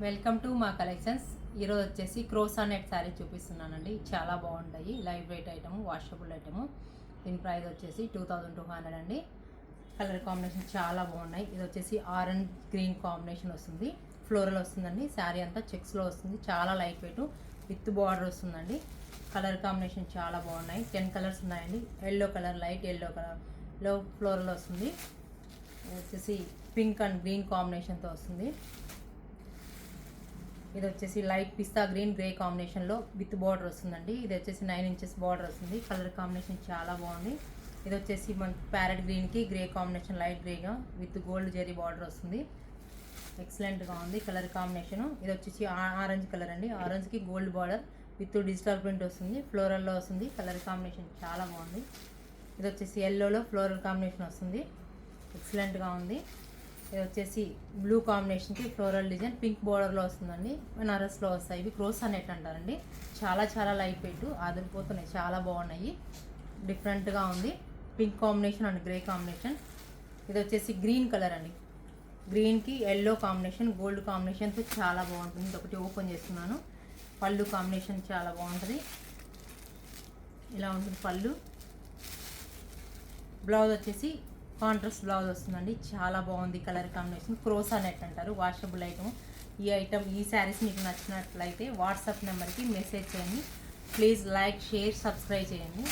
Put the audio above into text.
Welcome to మా collections. ఈరోజు వచ్చేసి క్రోసా నెట్ శారీ చూపిస్తున్నానండి. చాలా బాగుంటాయి. Light weight item, washable item. దీని ప్రైస్ వచ్చేసి 2200 అండి. కలర్ కాంబినేషన్ చాలా బాగున్నాయి. ఇది వచ్చేసి ఆరెంజ్ గ్రీన్ కాంబినేషన్ వస్తుంది. ఫ్లోరల్ వస్తుందండి. శారీ అంతా చెక్స్లో వస్తుంది. చాలా లైట్ వెయిట్ విత్ బార్డర్ వస్తుందండి. కలర్ కాంబినేషన్ చాలా బాగున్నాయి. 10 కలర్స్ ఉన్నాయండి. ఎల్లో కలర్, లైట్ ఎల్లో కలర్లో ఫ్లోరల్ వస్తుంది. ఇది వచ్చేసి పింక్ అండ్ గ్రీన్ కాంబినేషన్తో వస్తుంది. ఇది వచ్చేసి లైట్ పిస్తా గ్రీన్ గ్రే కాంబినేషన్లో విత్ బార్డర్ వస్తుందండి. ఇది వచ్చేసి 9 ఇంచెస్ బార్డర్ వస్తుంది. కలర్ కాంబినేషన్ చాలా బాగుంది. ఇది వచ్చేసి మన ప్యారెట్ గ్రీన్కి గ్రే కాంబినేషన్ లైట్ గ్రేగా విత్ గోల్డ్ జెరీ బార్డర్ వస్తుంది. ఎక్సలెంట్గా ఉంది కలర్ కాంబినేషను. ఇది వచ్చేసి ఆరెంజ్ కలర్ అండి. ఆరెంజ్కి gold border with digital print వస్తుంది. ఫ్లోరల్లో వస్తుంది. కలర్ కాంబినేషన్ చాలా బాగుంది. ఇది వచ్చేసి ఎల్లోలో ఫ్లోరల్ కాంబినేషన్ వస్తుంది. ఎక్సలెంట్గా ఉంది. ఇది వచ్చేసి బ్లూ కాంబినేషన్కి ఫ్లోరల్ డిజైన్ పింక్ బోర్డర్లో వస్తుందండి. బనారస్లో వస్తాయి. ఇవి క్రోసా నెట్ అంటారండి. చాలా చాలా లైట్ వెయిట్ ఆదిరిపోతున్నాయి. చాలా బాగున్నాయి. డిఫరెంట్గా ఉంది. Pink combination and grey combination. ఇది వచ్చేసి గ్రీన్ కలర్ అండి. గ్రీన్కి ఎల్లో కాంబినేషన్ గోల్డ్ కాంబినేషన్తో చాలా బాగుంటుంది. ఇది ఒకటి ఓపెన్ చేస్తున్నాను. పళ్ళు కాంబినేషన్ చాలా బాగుంటుంది. ఇలా ఉంటుంది పళ్ళు. బ్లౌజ్ వచ్చేసి కాంట్రాస్ట్ బ్లౌజ్ వస్తుందండి. చాలా బాగుంది కలర్ కాంబినేషన్. క్రోసా నెట్ అంటారు. Washable item. ఈ శారీస్ మీకు నచ్చినట్లయితే వాట్సాప్ నెంబర్కి మెసేజ్ చేయండి. ప్లీజ్ లైక్, షేర్, సబ్స్క్రైబ్ చేయండి.